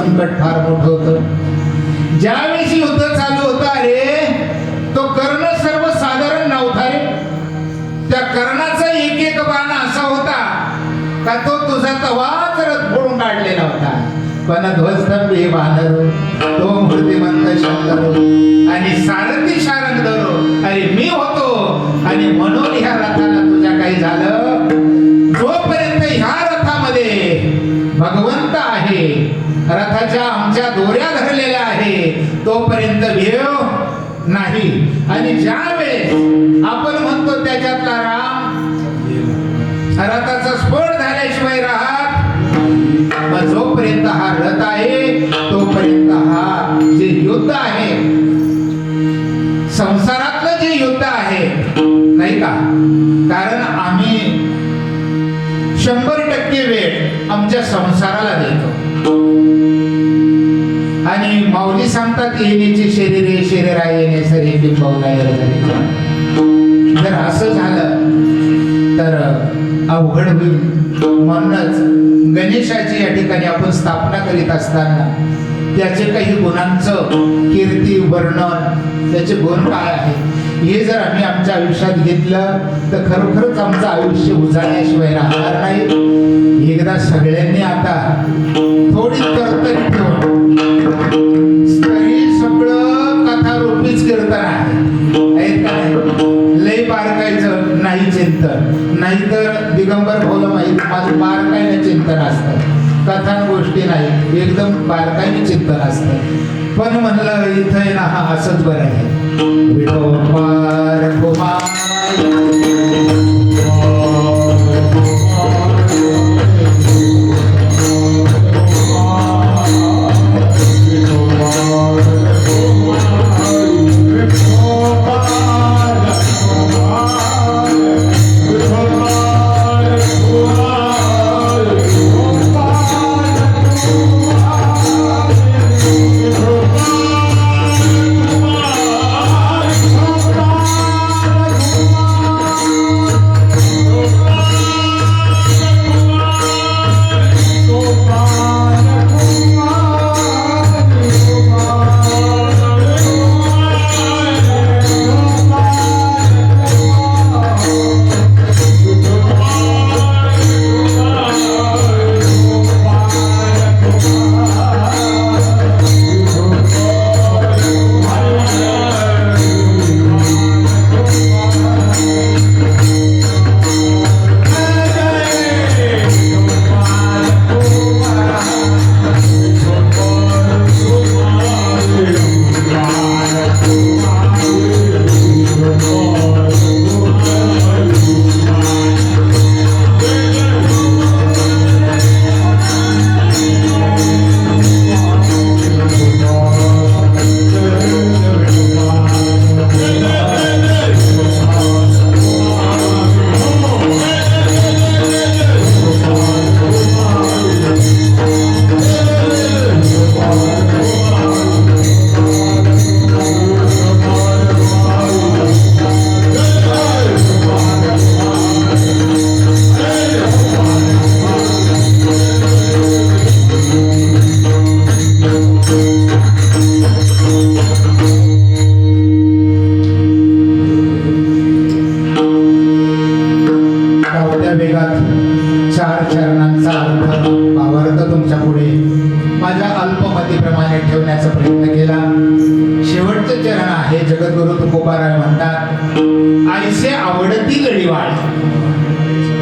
संकट फार मोठं होतं. ज्यावेळी युद्ध चालू होतं, अरे तो कर्ण सर्वसाधारण नव्हता रे. त्या कर्णाचा एक एक बाण असा होता का तो तुझा तवाच रथ फोडून काढलेला होता. पण ध्वजस्तंभी बांधर तो मूर्तिमंत शंकर आणि सारथी शारंग धरो, अरे मी होतो. आणि म्हणून ह्या रथाला तुझ्या काही झालं, जोपर्यंत ह्या रथामध्ये भगवंत आहे, रथाच्या आमच्या दोऱ्या धरलेल्या आहे, तोपर्यंत भेव नाही. आणि ज्या वेळेस आपण म्हणतो त्याच्यातला राम रथाचा स्फोट झाल्याशिवाय राहत, मग जोपर्यंत हा रथ आहे तोपर्यंत हा जे युद्ध आहे, संसारातलं जे युद्ध आहे नाही का, कारण आम्ही 100% वेळ आमच्या संसाराला देतो. आणि माऊली सांगतात, येण्याचे शरीरे शरीरा येणे सरे बिंबवला. जर असं झालं तर अवघड होईल. म्हणूनच गणेशाची या ठिकाणी आपण स्थापना करीत असताना त्याचे काही गुणांचं कीर्ती वर्णन, त्याचे गुण काय आहे हे जर आम्ही आमच्या आयुष्यात घेतलं तर खरोखरच आमचं आयुष्य उजाळल्याशिवाय राहणार नाही. एकदा सगळ्यांनी आता थोडी तरतरी ठेवून, तरी सगळं कथारूपीच कीर्तन आहे का नाही, लय बारकायचं नाही चिंतन. नाहीतर दिगंबर भाऊला माहिती, माझं बारकाईने चिंतन असतं, कथा गोष्टी नाही, एकदम बारकाईने चिंतन असतं. पण म्हणलं इथं ना हा असंच बरं आहे. विठोबार कुमार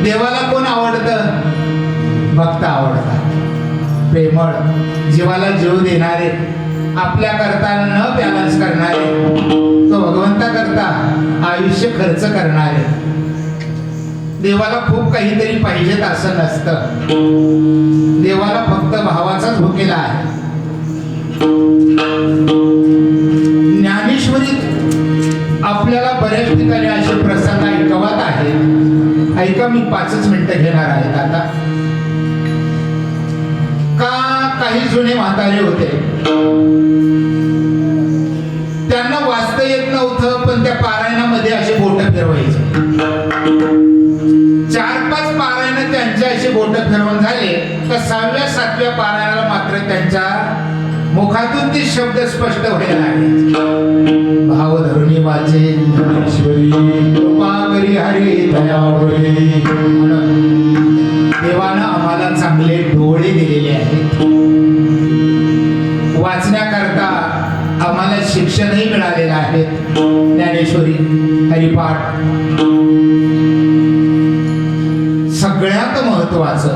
देवाला कोण आवडतं? भक्त आवडतात, प्रेमळ, जीवाला जीव देणारे, आपल्या करता न बॅलन्स करणारे, तो भगवंता करता आयुष्य खर्च करणारे. देवाला खूप काहीतरी पाहिजेत असं नसतं. देवाला फक्त भावाचाच भुकेला आहे. ज्ञानेश्वरीत आपल्याला बऱ्याच ठिकाणी असे प्रसंग ऐकवत आहेत. ऐका, मी 5 मिनिटं घेणार आहेत आता. काही जुने म्हातारे होते, त्यांना वाचता येत नव्हतं, पण त्या पारायणामध्ये असे बोट फिरवायचे. 4-5 पारायण त्यांच्या त्यांचे असे बोट फिरवून झाले तर 6व्या 7व्या पारायणाला मात्र त्यांच्या मुखातून ते शब्द स्पष्ट व्हायला लागले. भाव धरुणी वाचे ईश्वरी कृपा करी हरी दयावरी. देवानं आम्हाला चांगले डोळे दिलेले आहेत. वाचण्याकरता आम्हाला शिक्षणही मिळालेलं आहे. ज्ञानेश्वरी, हरिपाठ. सगळ्यात महत्वाचं,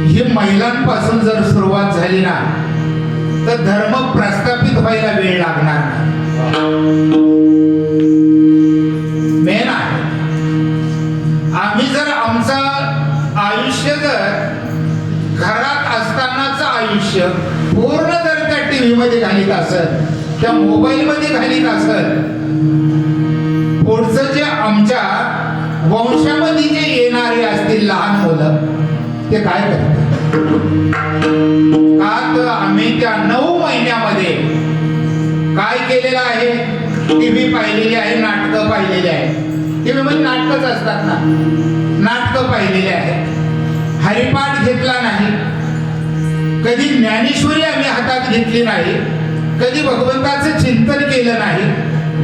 ही महिलांपासून जर सुरुवात झाली ना तर धर्म प्रस्थापित व्हायला वेळ लागणार नाही. मेन आहे, आम्ही जर आमचं आयुष्य जर घरात असतानाच आयुष्य पूर्ण जर त्या टीव्ही मध्ये घालीत असत, त्या मोबाईल मध्ये घालीत असत, पुढचं जे आमच्या वंशामध्ये जे येणारे असतील लहान मुलं ते काय करतात? का तर आम्ही त्या 9 महिन्यामध्ये काय केलेलं आहे? टीव्ही पाहिलेली आहे, नाटकं पाहिलेली आहे. टीव्ही मध्ये नाटकच असतात ना, नाटकं पाहिलेली आहेत. हरिपाठ घेतला नाही, कधी ज्ञानेश्वरी आम्ही हातात घेतली नाही, कधी भगवंताचं चिंतन केलं नाही.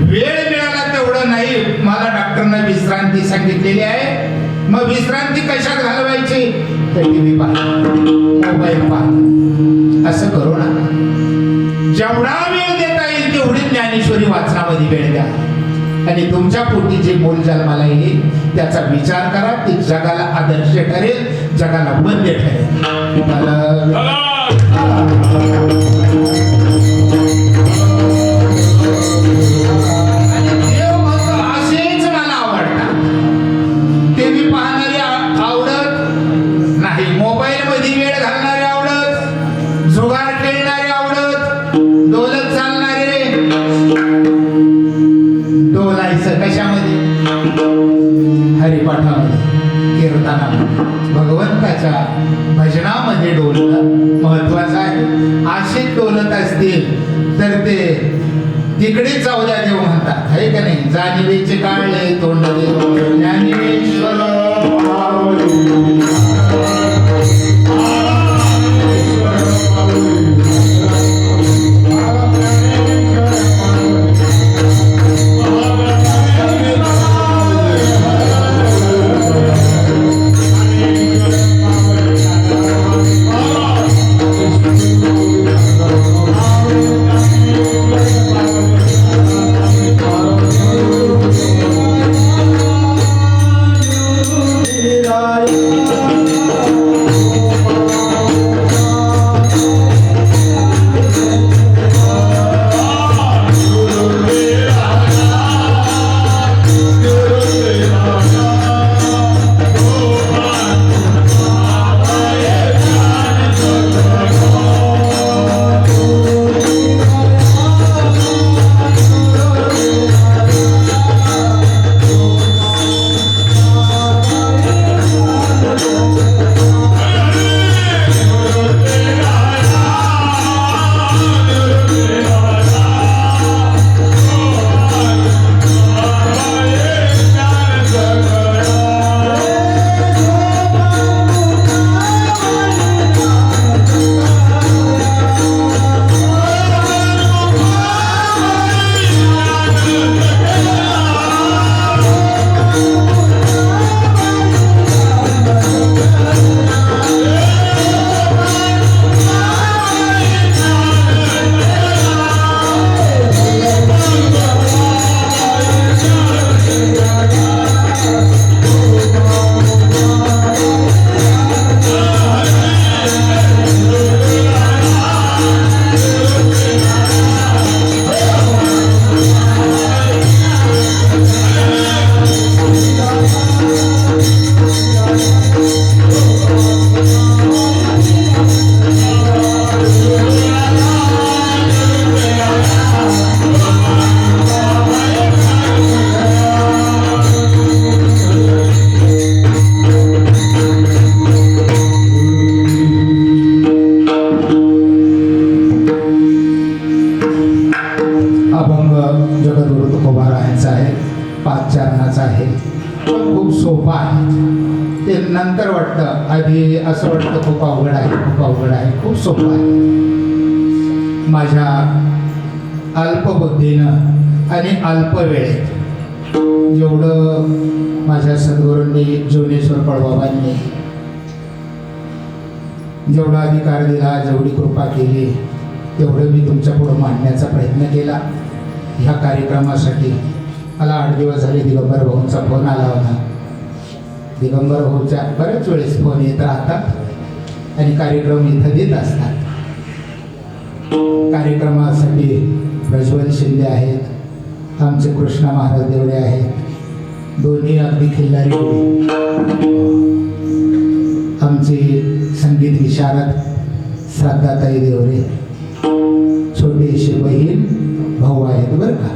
वेळ मिळाला तेवढं नाही. मला डॉक्टरनं विश्रांती सांगितलेली आहे. मग विश्रांती कशात घालवायची? तर टीव्ही पाहा, मोबाईल पाहा. असं करू नका. जेवढा वेळ देता येईल तेवढी ज्ञानेश्वरी वाचनामध्ये वेळ द्या. आणि तुमच्या पोटी जे मूल जन्माला येईल त्याचा विचार करा. ते जगाला आदर्श ठरेल, जगाला वंद्य ठरेल. भगवंताच्या भजनामध्ये डोलणं महत्वाचं आहे. असे डोलत असतील तर ते तिकडे जाऊ द्या देव म्हणतात, आहे का नाही? जाणीवेचे काढले तोंड देव ज्ञानेश्वर. नंतर वाटतं, आधी असं वाटतं खूप अवघड आहे, खूप अवघड आहे, खूप सोपं आहे. माझ्या अल्पबुद्धीनं आणि अल्प वेळेत जेवढं माझ्या सद्गुरूंनी, जीवनेश्वर कळबाबांनी जेवढा अधिकार दिला, जेवढी कृपा केली, तेवढं मी तुमच्या पुढं मांडण्याचा प्रयत्न केला. ह्या कार्यक्रमासाठी मला 8 दिवस झाले दिगंबर भाऊंचा फोन आला होता. दिगंबर भाऊच्या बऱ्याच वेळेस फोन येत राहतात आणि कार्यक्रम इथं देत असतात. कार्यक्रमासाठी प्रज्वल शिंदे आहेत, आमचे कृष्णा महाराज देवरे आहेत, दोन्ही अगदी खिल्लारी मुली. आमची संगीत विशारद श्रद्धाताई देवरे, छोटीशी बहीण भाऊ आहेत बरं का.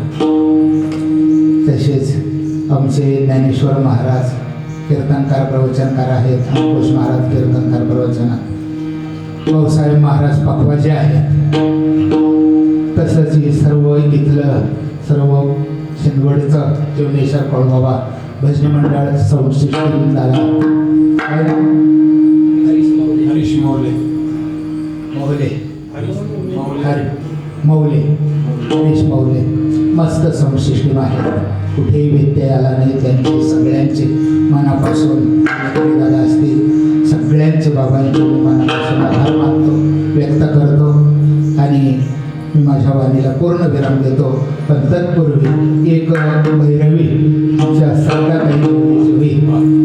तसेच आमचे ज्ञानेश्वर महाराज कीर्तनकार प्रवचनकार आहेत, अंकुश महाराज कीर्तनकार प्रवचनकार, भाऊसाहेब महाराज पखवाजे आहेत. तसंच हे सर्व इथलं सर्व शिंदवडचं जीवनेश्वर कळबाबा भजनी मंडळ संस्कृती झाला. हरीश मौले मौले मौले हरीश मौले मस्त संशिष्टीम आहे. कुठेही व्यत्यय आला नाही. त्यांचे सगळ्यांचे मनापासून दादा असतील सगळ्यांचे बाबांचे मी मनापासून आभार मानतो, व्यक्त करतो आणि मी माझ्या वाणीला पूर्ण विराम देतो. पण तत्पूर्वी एक भैरवी आमच्या सगळ्या काही होईल.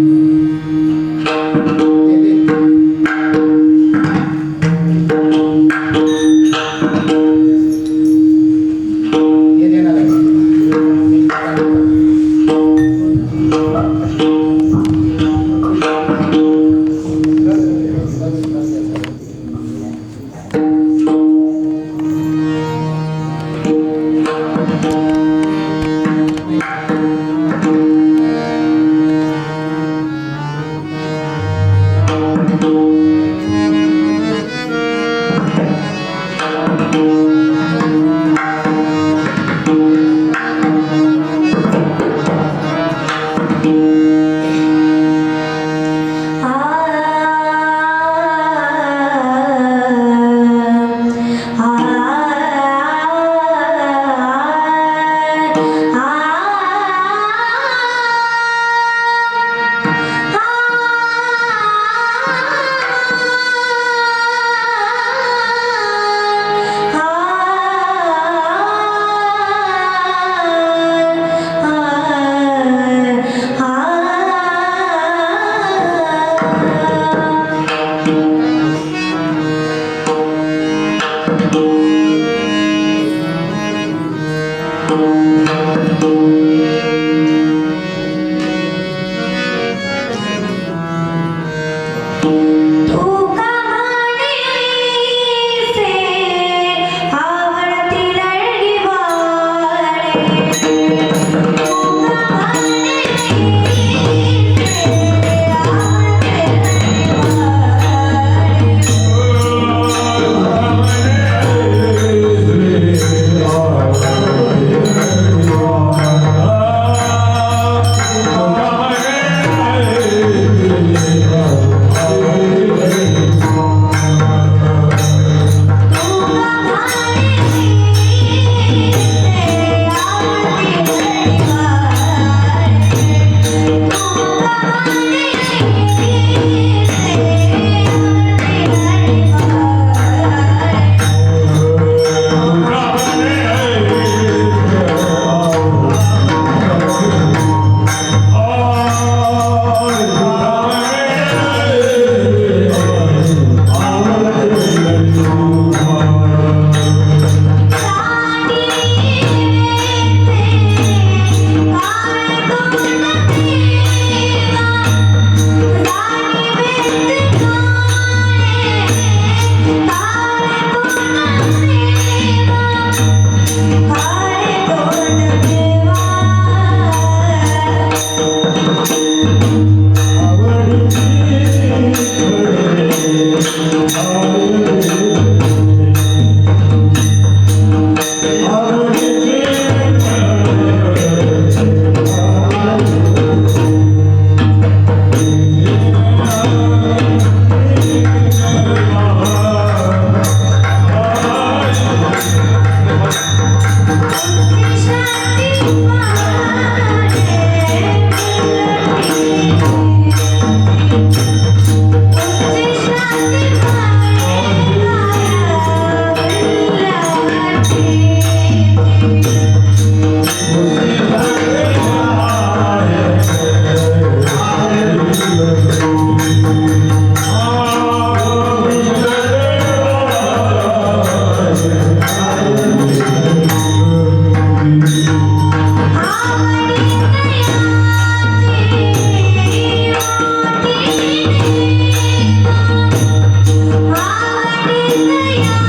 या